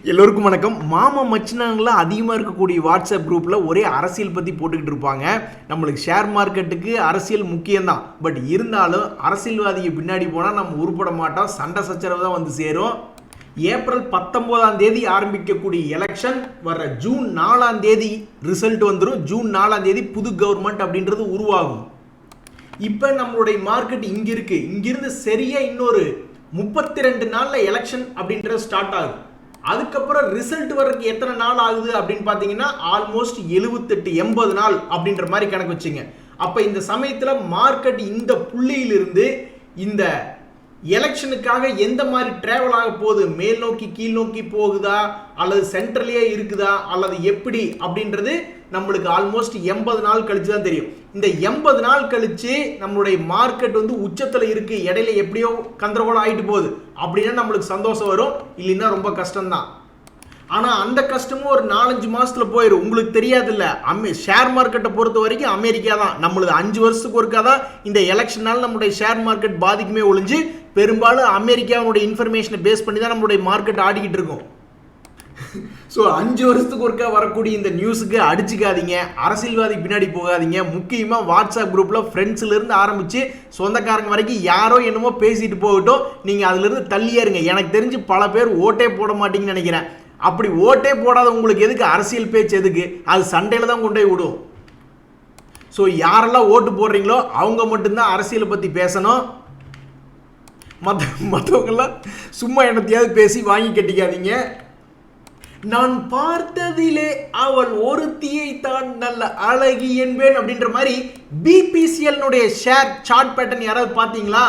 எல்லோருக்கும் வணக்கம். மாமா மச்சினாங்கள அதிகமாக இருக்கக்கூடிய வாட்ஸ்அப் குரூப்பில் ஒரே அரசியல் பற்றி போட்டுக்கிட்டு இருப்பாங்க. நம்மளுக்கு ஷேர் மார்க்கெட்டுக்கு அரசியல் முக்கியம்தான். பட் இருந்தாலும் அரசியல்வாதிக்கு பின்னாடி போனால் நம்ம உருப்பட மாட்டோம். சண்டை சச்சரவு தான் வந்து சேரும். ஏப்ரல் 19 ஆரம்பிக்கக்கூடிய எலெக்ஷன் வர ஜூன் 4 ரிசல்ட் வந்துடும். ஜூன் 4 புது கவர்மெண்ட் அப்படின்றது உருவாகும். இப்போ நம்மளுடைய மார்க்கெட் இங்கே இருக்கு. இங்கிருந்து சரியா இன்னொரு 32 நாளில் எலெக்ஷன் அப்படின்றது ஸ்டார்ட் ஆகும். அதுக்கப்புறம் ரிசல்ட் வர்றதுக்கு எத்தனை நாள் ஆகுது அப்படின்னு பார்த்தீங்கன்னா ஆல்மோஸ்ட் 78-80 நாள் அப்படின்ற மாதிரி கணக்கு வச்சுங்க. அப்போ இந்த சமயத்தில் மார்க்கெட் இந்த புள்ளியிலிருந்து இந்த எலெக்ஷனுக்காக எந்த மாதிரி டிராவல் ஆக போகுது, மேல் நோக்கி கீழ் நோக்கி போகுதா அல்லது சென்ட்ரலே இருக்குதா அல்லது எப்படி அப்படின்றது நம்மளுக்கு ஆல்மோஸ்ட் 80 நாள் கழிச்சு தான் தெரியும். இந்த 80 நாள் கழிச்சு நம்மளுடைய மார்க்கெட் வந்து உச்சத்தில் இருக்கு, இடையில எப்படியோ கந்தரகோலம் ஆகிட்டு போகுது அப்படின்னா நம்மளுக்கு சந்தோஷம் வரும். இல்லைன்னா ரொம்ப கஷ்டம்தான். ஆனால் அந்த கஷ்டமும் ஒரு 4-5 மாதத்தில் போயிடும். உங்களுக்கு தெரியாது இல்லை, ஷேர் மார்க்கெட்டை பொறுத்த வரைக்கும் அமெரிக்கா தான் நம்மளுக்கு 5 வருஷத்துக்கு ஒருக்கா தான் இந்த எலெக்ஷனால் நம்மளுடைய ஷேர் மார்க்கெட் பாதிக்குமே ஒழிஞ்சு பெரும்பாலும் அமெரிக்காவுடைய இன்ஃபர்மேஷனை பேஸ் பண்ணி தான் நம்மளுடைய மார்க்கெட் ஆடிக்கிட்டு இருக்கும். ஸோ 5 வருஷத்துக்கு ஒருக்கா வரக்கூடிய இந்த நியூஸுக்கு அடிச்சுக்காதீங்க, அரசியல்வாதி பின்னாடி போகாதீங்க. முக்கியமாக வாட்ஸ்அப் குரூப்பில் ஃப்ரெண்ட்ஸ்லேருந்து ஆரம்பித்து சொந்தக்காரங்க வரைக்கும் யாரோ என்னமோ பேசிட்டு போகட்டும், நீங்கள் அதுலேருந்து தள்ளியே இருங்க. எனக்கு தெரிஞ்சு பல பேர் ஓட்டே போட மாட்டீங்கன்னு நினைக்கிறேன். அப்படி ஓட்டே போடாத உங்களுக்கு எதுக்கு அரசியல் பேச்சு, எதுக்கு? அது சண்டையில் தான் கொண்டு போய் விடும். ஸோ யாரெல்லாம் ஓட்டு போடுறீங்களோ அவங்க மட்டும்தான் அரசியலை பற்றி பேசணும். மற்றவங்கெல்லாம் சும்மா என்னத்தையாவது பேசி வாங்கி கட்டிக்காதீங்க. நான் பார்த்ததிலே அவள் ஒருத்தியை தான் நல்ல அழகி என்பேன் அப்படின்ற மாதிரி பிபிசிஎல் ஷேர் சார்ட் பேட்டர்ன் யாராவது பார்த்தீங்களா?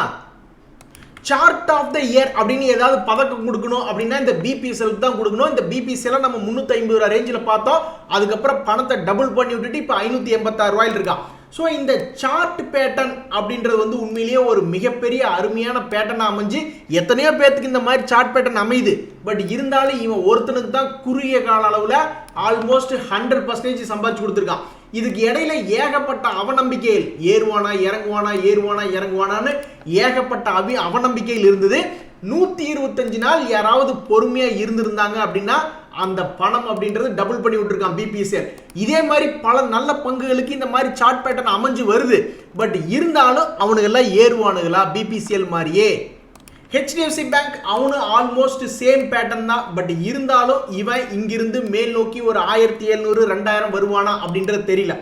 சார்ட் ஆஃப் த இயர் அப்படின்னு ஏதாவது பதக்கம் கொடுக்கணும் அப்படின்னா இந்த பிபிசிஎல் தான் கொடுக்கணும். இந்த பிபிசிஎல் நம்ம 350 ரூபா ரேஞ்சில் பார்த்தோம். அதுக்கப்புறம் பணத்தை டபுள் பண்ணி விட்டுட்டு இப்போ 586 ரூபாயில் இருக்கான். ஸோ இந்த சார்ட் பேட்டர்ன் அப்படின்றது வந்து உண்மையிலேயே ஒரு மிகப்பெரிய அருமையான பேட்டர்னாக அமைஞ்சு எத்தனையோ பேர்த்துக்கு இந்த மாதிரி சார்ட் பேட்டர்ன் அமையுது. பட் இருந்தாலும் இவன் ஒருத்தனுக்கு தான் குறுகிய கால அளவில் ஆல்மோஸ்ட் 100% சம்பாதிச்சு கொடுத்துருக்கான். இதுக்கு இடையில ஏகப்பட்ட அவநம்பிக்கைகள், ஏறுவானா இறங்குவானா ஏறுவானா இறங்குவானான்னு ஏகப்பட்ட அவநம்பிக்கைகள் இருந்தது. 125 நாள் யாராவது பொறுமையா இருந்திருந்தாங்க அப்படின்னா அந்த பணம் அப்படின்றது டபுள் பண்ணி விட்டுருக்கான் பிபிசிஎல். இதே மாதிரி பல நல்ல பங்குகளுக்கு இந்த மாதிரி சார்ட் பேட்டர்ன் அமைஞ்சு வருது. பட் இருந்தாலும் அவனுங்கெல்லாம் ஏறுவானுங்களா பிபிசிஎல் மாதிரியே? ஹெச்டிஎஃப்சி பேங்க் அவனு ஆல்மோஸ்ட் சேம் பேட்டர்ன் தான். பட் இருந்தாலும் இவன் இங்கிருந்து மேல் நோக்கி ஒரு 1700-2000 வருவானா அப்படின்றது தெரியல.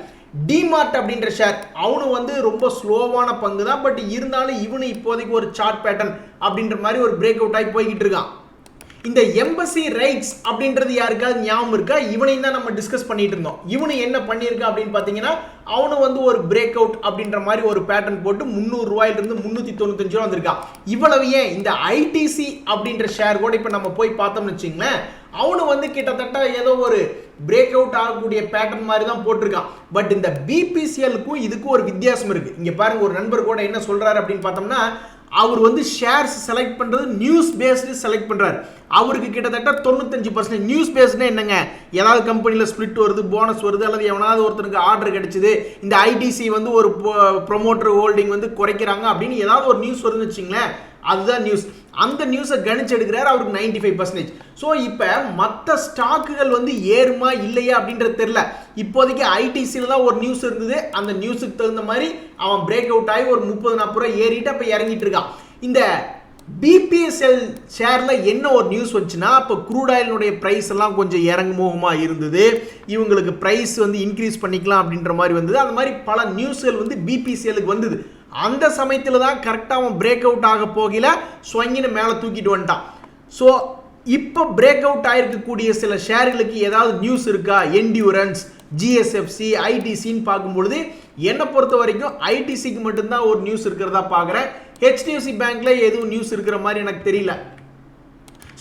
டிமார்ட் அப்படின்ற ஷேர் அவனு வந்து ரொம்ப ஸ்லோவான பங்கு தான். பட் இருந்தாலும் இவனு இப்போதைக்கு ஒரு சார்ட் பேட்டர்ன் அப்படின்ற மாதிரி ஒரு பிரேக் அவுட் ஆகி போய்கிட்டு இருக்கான். இந்த எம்பசி ரைட்ஸ் அப்படின்றது யாருக்காவது ஞாபகம் இருக்கா? இவனையும் தான் நம்ம டிஸ்கஸ் பண்ணிட்டு இருந்தோம். இவனு என்ன பண்ணியிருக்கா அப்படின்னு பார்த்தீங்கன்னா அவனு வந்து ஒரு பிரேக் அவுட் அப்படின்ற மாதிரி ஒரு பேட்டர்ன் போட்டு 300 ரூபாயிலிருந்து 395 ரூபா வந்திருக்கான். இவ்வளவு ஏன் இந்த ஐடிசி அப்படின்ற ஷேர் கூட இப்போ நம்ம போய் பார்த்தோம்னு வச்சுங்களேன், அவனு வந்து கிட்டத்தட்ட ஏதோ ஒரு பிரேக் அவுட் ஆகக்கூடிய பேட்டர்ன் மாதிரி தான் போட்டிருக்கான். பட் இந்த பிபிசிஎலுக்கும் இதுக்கும் ஒரு வித்தியாசம் இருக்கு. இங்க பாருங்க, ஒரு நண்பர் கூட என்ன சொல்றாரு அப்படின்னு பார்த்தோம்னா அவர் வந்து ஷேர்ஸ் செலக்ட் பண்றது நியூஸ் பேஸ்டு செலக்ட் பண்றாரு. அவருக்கு கிட்டத்தட்ட 95% நியூஸ் பேஸ்டுனா என்னங்க, ஏதாவது கம்பெனியில் ஸ்பிளிட் வருது, போனஸ் வருது, அல்லது எவனாவது ஒருத்தருக்கு ஆர்டர் கிடைச்சிது, இந்த ஐடிசி வந்து ஒரு ப்ரொமோட்டர் ஹோல்டிங் வந்து குறைக்கிறாங்க அப்படின்னு ஏதாவது ஒரு நியூஸ் வருதுன்னு வச்சுங்களேன், அதுதான் நியூஸ். அந்த நியூஸை கணிச்சு எடுக்கிறாரு அவருக்கு 95%. ஸோ இப்போ மற்ற ஸ்டாக்குகள் வந்து ஏறுமா இல்லையா அப்படின்றது தெரியல. இப்போதைக்கு ஐடிசியில் தான் ஒரு நியூஸ் இருந்தது. அந்த நியூஸுக்கு தகுந்த மாதிரி அவன் பிரேக் அவுட் ஆகி ஒரு 30-40 ரூபா ஏறிட்டு அப்போ இறங்கிட்டு இருக்கான். இந்த பிபிஎஸ்எல் ஷேர்ல என்ன ஒரு நியூஸ் வந்துச்சுன்னா, இப்போ க்ரூட் ஆயிலுடைய பிரைஸ் எல்லாம் கொஞ்சம் இறங்குமுகமா இருந்தது. இவங்களுக்கு பிரைஸ் வந்து இன்க்ரீஸ் பண்ணிக்கலாம் அப்படின்ற மாதிரி வந்தது. அந்த மாதிரி பல நியூஸ்கள் வந்து பிபிசிஎலுக்கு வந்தது. அந்த சமயத்தில் தான் கரெக்டாக அவன் பிரேக் அவுட் ஆக போகல, ஸ்வங்கின்னு மேலே தூக்கிட்டு வந்துட்டான். ஸோ இப்போ பிரேக் அவுட் ஆயிருக்கக்கூடிய சில ஷேர்களுக்கு ஏதாவது நியூஸ் இருக்கா? என்டியூரன்ஸ், ஜிஎஸ்எஃப்சி, ஐடிசின்னு பார்க்கும்பொழுது என்னை பொறுத்த வரைக்கும் ஐடிசிக்கு மட்டும்தான் ஒரு நியூஸ் இருக்கிறதா பார்க்குறேன். ஹெச்டிஎஃப்சி பேங்க்ல எதுவும் நியூஸ் இருக்கிற மாதிரி எனக்கு தெரியல.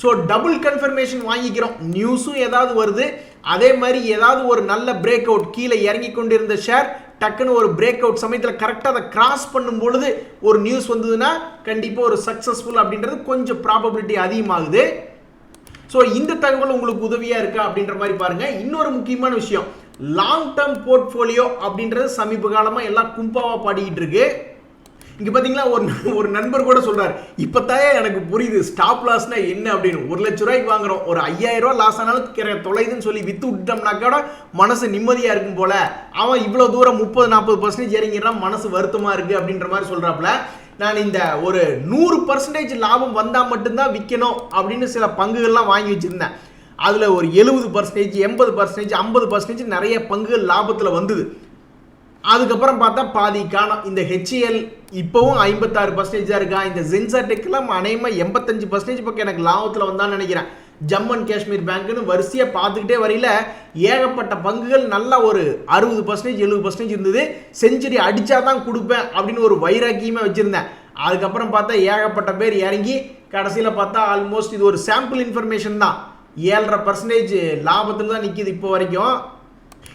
ஸோ டபுள் கன்ஃபர்மேஷன் வாங்கிக்கிறோம். நியூஸும் ஏதாவது வருது, அதே மாதிரி ஏதாவது ஒரு நல்ல பிரேக் அவுட், கீழே இறங்கி கொண்டிருந்த ஷேர் டக்குன்னு ஒரு பிரேக் அவுட் சமயத்தில் கரெக்டாக அதை கிராஸ் பண்ணும் பொழுது ஒரு நியூஸ் வந்ததுன்னா கண்டிப்பாக ஒரு சக்ஸஸ்ஃபுல் அப்படின்றது கொஞ்சம் ப்ராபபிலிட்டி அதிகமாகுது. ஸோ இந்த தகவல் உங்களுக்கு உதவியா இருக்கா அப்படின்ற மாதிரி பாருங்க. இன்னொரு முக்கியமான விஷயம், லாங் டேர்ம் போர்ட்ஃபோலியோ அப்படின்றது சமீப காலமாக எல்லாம் கும்பாவா பாடிக்கிட்டு இருக்கு. இங்க பாத்தீங்களா ஒரு நண்பர் கூட சொல்றாரு, இப்பதாயே எனக்கு புரியுது ஸ்டாப் லாஸ்னா என்ன அப்படின்னு. 1 லட்சம் ரூபாய்க்கு வாங்குறோம், ஒரு 5000 ரூபாய் லாஸ் ஆனாலும் தொலைதுன்னு சொல்லி வித்து விட்டோம்னா கூட மனசு நிம்மதியா இருக்கும் போல. அவன் இவ்வளவு தூரம் 30-40% இறங்கிறான், மனசு வருத்தமா இருக்கு அப்படின்ற மாதிரி சொல்றாப்ல. நான் இந்த ஒரு 100% லாபம் வந்தா மட்டும்தான் விற்கணும் அப்படின்னு சில பங்குகள்லாம் வாங்கி வச்சிருந்தேன். அதுல ஒரு 70%, 80%, 50% நிறைய பங்குகள் லாபத்துல வந்தது. அதுக்கப்புறம் பார்த்தா பாதி காணும். இந்த HCL இப்போவும் 56% தான் இருக்கா. இந்த ஜென்சா டெக்லாம் அநேகமாக 85% பக்கம் எனக்கு லாபத்தில் வந்தான்னு நினைக்கிறேன். ஜம்மு அண்ட் காஷ்மீர் பேங்க்னு வரிசையாக பார்த்துக்கிட்டே வரையில ஏகப்பட்ட பங்குகள் நல்லா ஒரு 60%, 70% இருந்தது. செஞ்சுரி அடிச்சாதான் கொடுப்பேன் அப்படின்னு ஒரு வைராக்கியமாக வச்சிருந்தேன். அதுக்கப்புறம் பார்த்தா ஏகப்பட்ட பேர் இறங்கி கடைசியில் பார்த்தா ஆல்மோஸ்ட் இது ஒரு சாம்பிள் இன்ஃபர்மேஷன் தான், 7.5% லாபத்தில் தான் நிற்கிது இப்போ வரைக்கும்.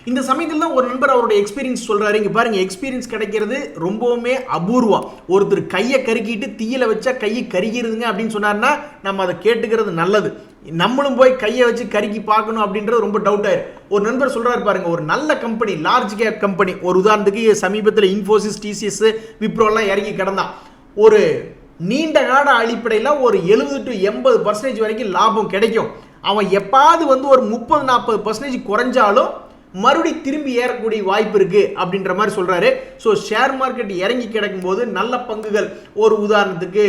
இந்த சமயத்தில் தான் ஒரு நண்பர் அவருடைய எக்ஸ்பீரியன்ஸ் சொல்றாரு. இங்க பாருங்க, எக்ஸ்பீரியன்ஸ் கிடைக்கிறது ரொம்பவுமே அபூர்வம். ஒருத்தர் கையை கருக்கிட்டு தீயில வச்சா கையை கருகிறதுங்க அப்படின்னு சொன்னார்னா நம்ம அதை கேட்டுக்கிறது நல்லது. நம்மளும் போய் கையை வச்சு கருக்கி பார்க்கணும் அப்படின்றது ரொம்ப டவுட் ஆயிரு. ஒரு நண்பர் சொல்றாரு பாருங்க, ஒரு நல்ல கம்பெனி, லார்ஜ் கேப் கம்பெனி, ஒரு உதாரணத்துக்கு சமீபத்தில் இன்ஃபோசிஸ், டிசிஎஸ், விப்ரோ எல்லாம் இறங்கி கிடந்தான். ஒரு நீண்ட கால அடிப்படையில் ஒரு 70-80% வரைக்கும் லாபம் கிடைக்கும். அவன் எப்பாவது ஒரு 30-40% குறைஞ்சாலும் மறுபடி திரும்பி ஏறக்கூடிய வாய்ப்பு இருக்கு அப்படின்ற மாதிரி சொல்றாரு. ஸோ ஷேர் மார்க்கெட் இறங்கி கிடக்கும் போது நல்ல பங்குகள், ஒரு உதாரணத்துக்கு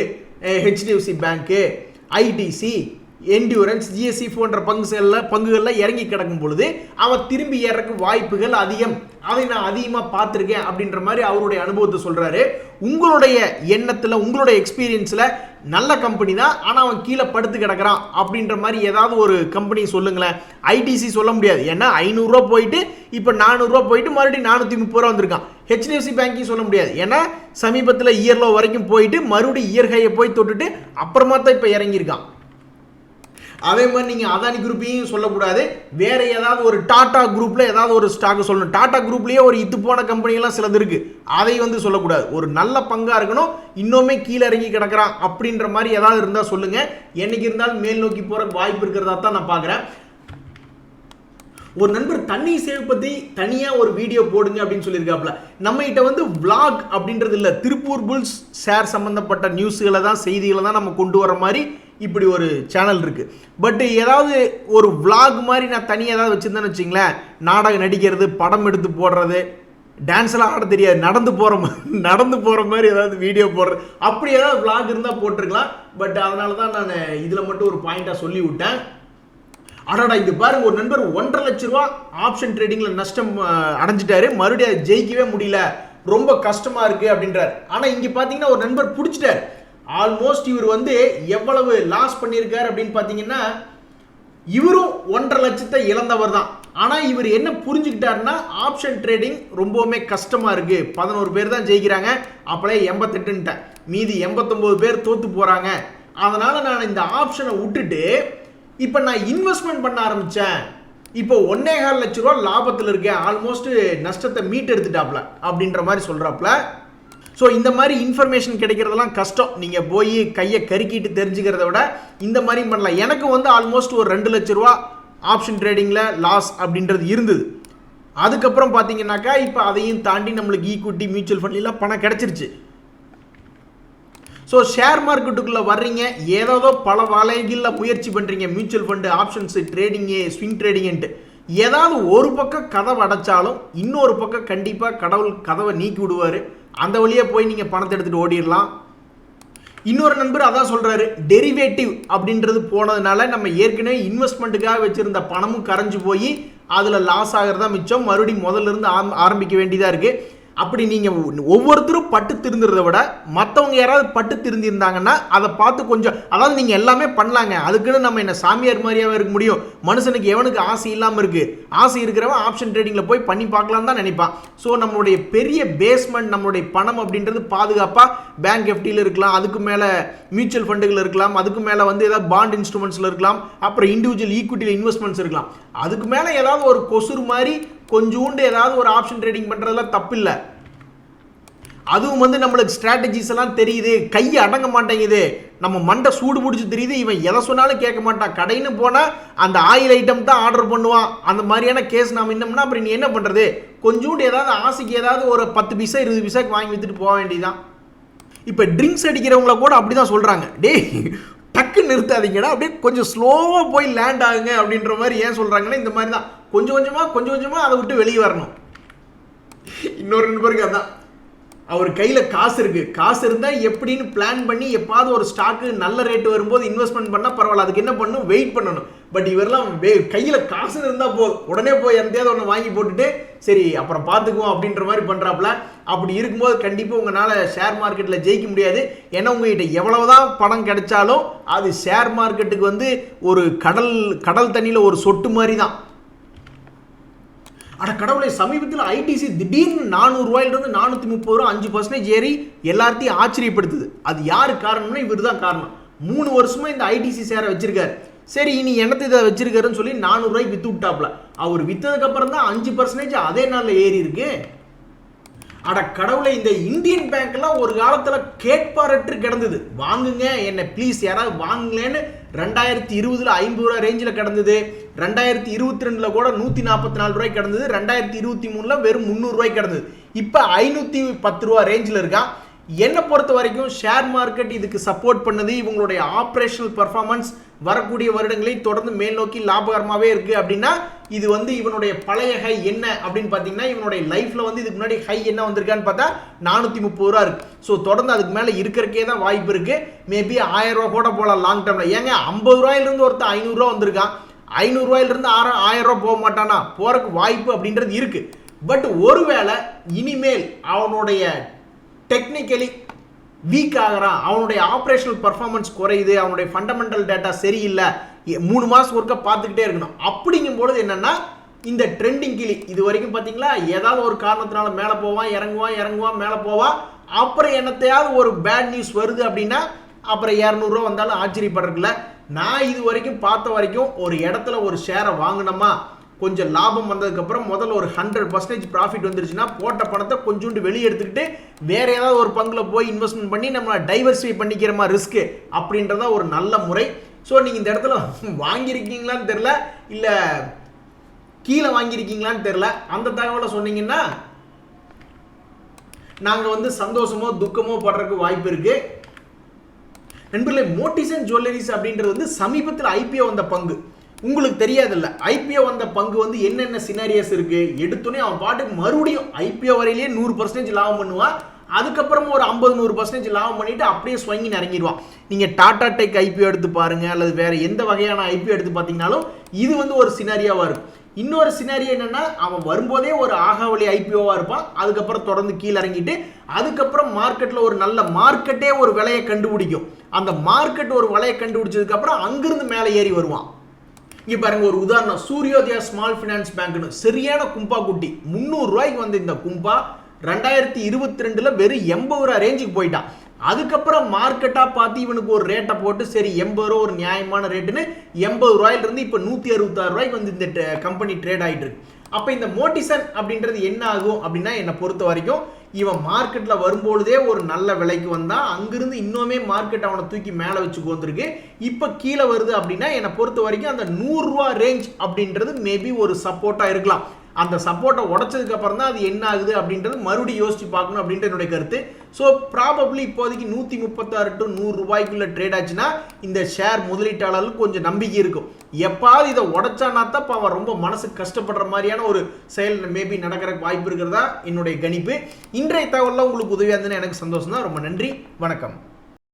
HDFC பேங்க்கு, ஐடிசி, என்டியூரன்ஸ், ஜிஎஸ்சி போன்ற பங்குகள்லாம் இறங்கி கிடக்கும் பொழுது அவன் திரும்பி ஏறக்கு வாய்ப்புகள் அதிகம். அதை நான் அதிகமாக பார்த்துருக்கேன் அப்படின்ற மாதிரி அவருடைய அனுபவத்தை சொல்றாரு. உங்களுடைய எண்ணத்தில், உங்களுடைய எக்ஸ்பீரியன்ஸில் நல்ல கம்பெனி தான் ஆனால் அவன் கீழே படுத்து கிடக்கிறான் அப்படின்ற மாதிரி ஏதாவது ஒரு கம்பெனி சொல்லுங்களேன். ஐடிசி சொல்ல முடியாது, ஏன்னா 500 ரூபா போயிட்டு இப்போ 400 ரூபா போயிட்டு மறுபடியும் 430 ரூபா வந்திருக்கான். HDFC பேங்கையும் சொல்ல முடியாது, ஏன்னா சமீபத்தில் இயர் லோ வரைக்கும் போயிட்டு மறுபடியும் இயர் ஹையை போய் தொட்டுட்டு அப்புறமா தான் இப்போ இறங்கியிருக்கான். அதே மாதிரி நீங்கள் அதானி குரூப்பையும் சொல்லக்கூடாது. வேற ஏதாவது ஒரு டாடா குரூப்ல ஏதாவது ஒரு ஸ்டாக் சொல்லணும். டாடா குரூப்லயே ஒரு இது போன கம்பெனிலாம் சிலது இருக்கு, அதை சொல்லக்கூடாது. ஒரு நல்ல பங்கா இருக்கணும், இன்னுமே கீழே இறங்கி கிடக்கிறான் அப்படின்ற மாதிரி ஏதாவது இருந்தா சொல்லுங்க. என்னைக்கு இருந்தாலும் மேல் நோக்கி போற வாய்ப்பு இருக்கிறதா தான் நான் பார்க்குறேன். ஒரு நண்பர் தண்ணி சேவ் பத்தி தனியா ஒரு வீடியோ போடுங்க அப்படின்னு சொல்லியிருக்காப்ல. நம்ம கிட்ட விளாக் அப்படின்றது இல்லை, திருப்பூர் புல்ஸ் ஷேர் சம்பந்தப்பட்ட நியூஸ்களை தான், செய்திகளை தான் நம்ம கொண்டு வர மாதிரி இப்படி ஒரு சேனல் இருக்கு. பட் ஏதாவது ஒரு விளாக் மாதிரி நான் தனியாக ஏதாவது வச்சிருந்தேன்னு வச்சிங்களேன், நாடகம் நடிக்கிறது, படம் எடுத்து போடுறது, டான்ஸ் எல்லாம் ஆட தெரியாது, நடந்து போற மாதிரி ஏதாவது வீடியோ போடுறது, அப்படி ஏதாவது விளாக் இருந்தால் போட்டிருக்கலாம். பட் அதனால தான் நான் இதில் மட்டும் ஒரு பாயிண்டா சொல்லி விட்டேன். அடாடா, இங்க பாருங்க, ஒரு நண்பர் 1.5 லட்சம் ரூபாய் ஆப்ஷன் ட்ரேடிங்ல நஷ்டம் அடைஞ்சிட்டாரு, மறுபடியும் அதை ஜெயிக்கவே முடியல, ரொம்ப கஷ்டமா இருக்கு அப்படின்றார். ஆனா இங்க பாத்தீங்கன்னா ஒரு நண்பர் பிடிச்சிட்டாரு. ஆல்மோஸ்ட் இவர் எவ்வளவு லாஸ் பண்ணியிருக்காரு அப்படின்னு பாத்தீங்கன்னா, இவரும் 1.5 லட்சத்தை இழந்தவர் தான். ஆனா இவர் என்ன புரிஞ்சுக்கிட்டாருன்னா, ஆப்ஷன் ட்ரேடிங் ரொம்பவுமே கஷ்டமா இருக்கு, 11 பேர் தான் ஜெயிக்கிறாங்க, அப்பளே 88, மீதி 89 பேர் தோத்து போறாங்க, அதனால நான் இந்த ஆப்ஷனை விட்டுட்டு இப்போ நான் இன்வெஸ்ட்மெண்ட் பண்ண ஆரம்பிச்சேன், இப்போ 1.25 லட்சம் ரூபா லாபத்தில் இருக்கேன், ஆல்மோஸ்ட் நஷ்டத்தை மீட் எடுத்துட்டாப்ல அப்படின்ற மாதிரி சொல்றாப்ல. ஸோ இந்த மாதிரி இன்ஃபர்மேஷன் கிடைக்கிறதெல்லாம் கஷ்டம். நீங்கள் போய் கையை கருக்கிட்டு தெரிஞ்சுக்கிறத விட இந்த மாதிரி பண்ணலாம். எனக்கு ஆல்மோஸ்ட் ஒரு 2 லட்சம் ரூபா ஆப்ஷன் ட்ரேடிங்கில் லாஸ் அப்படின்றது இருந்தது. அதுக்கப்புறம் பார்த்தீங்கன்னாக்கா இப்போ அதையும் தாண்டி நம்மளுக்கு ஈக்விட்டி, மியூச்சுவல் ஃபண்ட்லாம் பணம் கிடைச்சிருச்சு. ஸோ ஷேர் மார்க்கெட்டுக்குள்ளே வர்றீங்க, ஏதோ பல வலைகளில் முயற்சி பண்ணுறீங்க, mutual fund, options, trading, swing ட்ரேடிங்ன்ட்டு ஏதாவது ஒரு பக்கம் கதவை அடைச்சாலும் இன்னொரு பக்கம் கண்டிப்பாக கடவுள் கதவை நீக்கி விடுவார். அந்த வழியே போய் நீங்கள் பணத்தை எடுத்துகிட்டு ஓடிடலாம். இன்னொரு நண்பர் அதான் சொல்கிறாரு, டெரிவேட்டிவ் அப்படின்றது போனதுனால நம்ம ஏற்கனவே இன்வெஸ்ட்மெண்ட்டுக்காக வச்சுருந்த பணமும் கரைஞ்சு போய் அதில் லாஸ் ஆகிறதா மிச்சம், மறுபடியும் முதல்ல இருந்து ஆரம்பிக்க வேண்டியதாக இருக்குது. அப்படி நீங்கள் ஒவ்வொருத்தரும் பட்டு திருந்துறதை விட மற்றவங்க யாராவது பட்டு திருந்திருந்தாங்கன்னா அதை பார்த்து கொஞ்சம், அதாவது நீங்கள் எல்லாமே பண்ணலாங்க, அதுக்குன்னு நம்ம என்ன சாமியார் மாதிரியாவே இருக்க முடியும்? மனுஷனுக்கு எவனுக்கு ஆசை இல்லாமல் இருக்கு? ஆசை இருக்கிறவன் ஆப்ஷன் ட்ரேடிங்கில் போய் பண்ணி பார்க்கலாம் தான் நினைப்பான். ஸோ நம்மளுடைய பெரிய பேஸ்மெண்ட், நம்மளுடைய பணம் அப்படின்றது பாதுகாப்பாக பேங்க் எஃப்டியில் இருக்கலாம், அதுக்கு மேலே மியூச்சுவல் ஃபண்டுகள் இருக்கலாம், அதுக்கு மேலே ஏதாவது பாண்ட் இன்ஸ்ட்ருமெண்ட்ஸில் இருக்கலாம், அப்புறம் இண்டிவிஜுவல் ஈக்விட்டியில் இன்வெஸ்ட்மெண்ட்ஸ் இருக்கலாம். அதுக்கு மேலே ஏதாவது ஒரு கொசுறு மாதிரி கொஞ்சோண்டு ஏதாவது ஒரு ஆப்ஷன் ட்ரேடிங் பண்ணுறதுலாம் தப்பில்லை. அதுவும் நம்மளுக்கு ஸ்ட்ராட்டஜிஸ் எல்லாம் தெரியுது, கையை அடங்க மாட்டேங்குது, நம்ம மண்டை சூடு பிடிச்சி தெரியுது, இவன் எதை சொன்னாலும் கேட்க மாட்டான், கடைன்னு போனால் அந்த ஆயில் ஐட்டம் தான் ஆர்டர் பண்ணுவான், அந்த மாதிரியான கேஸ் நாம் இன்னம்னா அப்புறம் நீ என்ன பண்ணுறது? கொஞ்சோண்டு ஏதாவது ஆசைக்கு ஏதாவது ஒரு 10 பைசா 20 பைசாக்கு வாங்கி வித்துட்டு போக வேண்டியதான். இப்போ ட்ரிங்க்ஸ் அடிக்கிறவங்கள கூட அப்படி தான் சொல்கிறாங்க, டேய் டக்கு நிறுத்தாதீங்கடா, அப்படியே கொஞ்சம் ஸ்லோவாக போய் லேண்ட் ஆகுங்க அப்படின்ற மாதிரி. ஏன் சொல்கிறாங்கன்னா இந்த மாதிரி தான் கொஞ்சம் கொஞ்சமாக அதை விட்டு வெளியே வரணும். இன்னொரு 2 பேருக்கு அதான், அவர் கையில் காசு இருக்குது, காசு இருந்தால் எப்படின்னு பிளான் பண்ணி எப்பாவது ஒரு ஸ்டாக்கு நல்ல ரேட்டு வரும்போது இன்வெஸ்ட்மெண்ட் பண்ணால் பரவாயில்ல, அதுக்கு என்ன பண்ணணும், வெயிட் பண்ணணும். பட் இவரெல்லாம் கையில் காசு இருந்தால் போதும், உடனே போய் எந்தையாவது ஒன்று வாங்கி போட்டுட்டு சரி அப்புறம் பார்த்துக்குவோம் அப்படின்ற மாதிரி பண்ணுறாப்புல. அப்படி இருக்கும்போது கண்டிப்பாக உங்களால் ஷேர் மார்க்கெட்டில் ஜெயிக்க முடியாது. ஏன்னா உங்ககிட்ட எவ்வளவுதான் பணம் கிடைச்சாலும் அது ஷேர் மார்க்கெட்டுக்கு வந்து ஒரு கடல் தண்ணியில் ஒரு சொட்டு மாதிரி தான். அட கடவுளை, சமீபத்தில் ஐடிசி திடீர்னு 400 ரூபாயிலிருந்து 430 ரூபா 5% ஏறி எல்லாத்தையும் ஆச்சரியப்படுத்துது. அது யாரு காரணம்னா இவர் தான் காரணம். 3 வருஷமா இந்த ஐடிசி ஷேரை வச்சிருக்காரு. சரி இனி என்னத்தை இதை வச்சிருக்காருன்னு சொல்லி 400 ரூபாய்க்கு வித்து விட்டாப்ல. அவர் வித்ததுக்கு அப்புறம் தான் 5% அதே நாளில் ஏறி இருக்கு. அட கடவுளை, இந்த இந்தியன் பேங்க்லாம் ஒரு காலத்தில் கேட்பாரற்று கிடந்தது, வாங்குங்க என்ன ப்ளீஸ் யாராவது வாங்குங்களேன்னு. 2020 50 ரூபா ரேஞ்சில் கிடந்தது, 2022 கூட 144 ரூபாய்க்கு கிடந்தது, 2023 வெறும் 300 ரூபாய்க்கு கிடந்தது, இப்போ 510 ரூபா ரேஞ்சில் இருக்கான். என்னை பொறுத்த வரைக்கும் ஷேர் மார்க்கெட் இதுக்கு சப்போர்ட் பண்ணுது. இவங்களுடைய ஆப்ரேஷனல் பர்ஃபார்மன்ஸ் வரக்கூடிய வருடங்களில் தொடர்ந்து மேல் நோக்கி லாபகரமாகவே இருக்குது. அப்படின்னா இது வந்து இவனுடைய பழைய ஹை என்ன அப்படின்னு பார்த்தீங்கன்னா, இவனுடைய லைஃப்பில் வந்து இதுக்கு முன்னாடி ஹை என்ன வந்திருக்கான்னு பார்த்தா 430 ரூபா இருக்குது. ஸோ தொடர்ந்து அதுக்கு மேலே இருக்கிறக்கே தான் வாய்ப்பு இருக்குது. மேபி 1000 ரூபா கூட போகலாம் லாங் டேர்மில். ஏங்க 50 ரூபாயிலிருந்து ஒருத்தர் 500 ரூபா வந்திருக்கான், 500 ரூபாயிலிருந்து 1000 ரூபா போக மாட்டானா? போகிறக்கு வாய்ப்பு அப்படின்றது இருக்குது. பட் ஒருவேளை இனிமேல் அவனுடைய டெக்னிக்கலி வீக் ஆகிறான், அவனுடைய ஆப்ரேஷனல் பர்ஃபார்மன்ஸ் குறையுது, அவனுடைய ஃபண்டமெண்டல் டேட்டா சரியில்லை, 3 மாதம் ஒர்க்கை பார்த்துக்கிட்டே இருக்கணும். அப்படிங்கும்பொழுது என்னென்னா இந்த ட்ரெண்டிங் கிளி இது வரைக்கும் பார்த்தீங்களா, ஏதாவது ஒரு காரணத்தினால மேலே போவான் இறங்குவான் மேலே போவான். அப்புறம் என்னத்தையாவது ஒரு பேட் நியூஸ் வருது அப்படின்னா அப்புறம் 200 ரூபா வந்தாலும் ஆச்சரியப்படுறதுல. நான் இது வரைக்கும் பார்த்த வரைக்கும் ஒரு இடத்துல ஒரு ஷேரை வாங்கினோமா, கொஞ்சம் லாபம் வந்ததுக்கப்புறம் முதல்ல ஒரு 100% ப்ராஃபிட் வந்துருச்சுன்னா போட்ட பணத்தை கொஞ்சோண்டு வெளியே எடுத்துக்கிட்டு வேற ஏதாவது ஒரு பங்கில் போய் இன்வெஸ்ட்மெண்ட் பண்ணி நம்ம டைவர்சிஃபை பண்ணிக்கிறோமா ரிஸ்க்கு, அப்படின்றத ஒரு நல்ல முறை. ஸோ நீங்கள் இந்த இடத்துல வாங்கியிருக்கீங்களான்னு தெரில, இல்லை கீழே வாங்கியிருக்கீங்களான்னு தெரில, அந்த தகவலை சொன்னீங்கன்னா நாங்கள் வந்து சந்தோஷமோ துக்கமோ படுறதுக்கு வாய்ப்பு இருக்குது. நண்பர்களே, மோட்டிசன் ஜுவல்லரிஸ் அப்படின்றது வந்து சமீபத்தில் ஐபிஓ வந்த பங்கு. உங்களுக்கு தெரியாதுல்ல, ஐபிஓ வந்த பங்கு வந்து என்னென்ன சினாரியஸ் இருக்கு. எடுத்தோன்னே அவன் பாட்டுக்கு மறுபடியும் ஐபிஓ வரையிலேயே 100% லாபம் பண்ணுவான், அதுக்கப்புறமா ஒரு 50-100% லாபம் பண்ணிட்டு அப்படியே ஸ்வங்கி இறங்கிடுவான். நீங்கள் டாடா டெக் ஐபிஓ எடுத்து பாருங்க, அல்லது வேற எந்த வகையான ஐபிஓ எடுத்து பார்த்தீங்கன்னாலும் இது வந்து ஒரு சினாரியாவா இருக்கும். இன்னொரு சினாரியோ என்னன்னா, அவன் வரும்போதே ஒரு ஆகாவளி ஐபிஓவா இருப்பான், அதுக்கப்புறம் தொடர்ந்து கீழே இறங்கிட்டு அதுக்கப்புறம் மார்க்கெட்டில் ஒரு நல்ல மார்க்கெட்டே ஒரு விலையை கண்டுபிடிக்கும். அந்த மார்க்கெட் ஒரு விலையை கண்டுபிடிச்சதுக்கு அப்புறம் அங்கிருந்து மேலே ஏறி வருவான். இங்க பாருங்க ஒரு உதாரணம், சூரியோதயா ஸ்மால் ஃபினான்ஸ் பேங்க்னு சரியான கும்பா குட்டி, 300 ரூபாய்க்கு வந்து இந்த கும்பா 2022 வெறும் 80 ரூபா ரேஞ்சுக்கு போயிட்டான். அதுக்கப்புறம் மார்க்கெட்டா பார்த்து இவனுக்கு ஒரு ரேட்டை போட்டு சரி 80 ரூபா ஒரு நியாயமான ரேட்டுன்னு 80 ரூபாயிலிருந்து இப்போ 166 ரூபாய்க்கு வந்து இந்த கம்பெனி ட்ரேட் ஆகிட்டு இருக்கு. அப்போ இந்த மோட்டிசன் அப்படின்றது என்ன ஆகும் அப்படின்னா, என்னை பொறுத்த வரைக்கும் இவன் மார்க்கெட்டில் வரும்பொழுதே ஒரு நல்ல விலைக்கு வந்தான், அங்கிருந்து இன்னுமே மார்க்கெட் அவனை தூக்கி மேலே வச்சு வந்துருக்கு, இப்போ கீழே வருது அப்படின்னா என்னை பொறுத்த வரைக்கும் அந்த 100 ரூபா ரேஞ்ச் அப்படின்றது மேபி ஒரு சப்போர்ட்டாக இருக்கலாம். அந்த சப்போர்ட்டை உடச்சதுக்கு அப்புறம் தான் அது என்ன ஆகுது அப்படின்றது மறுபடியும் யோசிச்சு பார்க்கணும் அப்படின்ற என்னுடைய கருத்து. ஸோ ப்ராபப்ளி இப்போதைக்கு 136 to 100 ரூபாய்க்குள்ள ட்ரேட் ஆச்சுன்னா இந்த ஷேர் முதலீட்டாளர்களுக்கு கொஞ்சம் நம்பிக்கை இருக்கும். எப்பாவது இதை உடச்சானா தான் அவன் ரொம்ப மனசு கஷ்டப்படுற மாதிரியான ஒரு செயல் மேபி நடக்கிறதுக்கு வாய்ப்பு இருக்கிறதா என்னுடைய கணிப்பு. இன்றைய தகவலில் உங்களுக்கு உதவியாக இருந்ததுன்னு எனக்கு சந்தோஷம் தான். ரொம்ப நன்றி, வணக்கம்.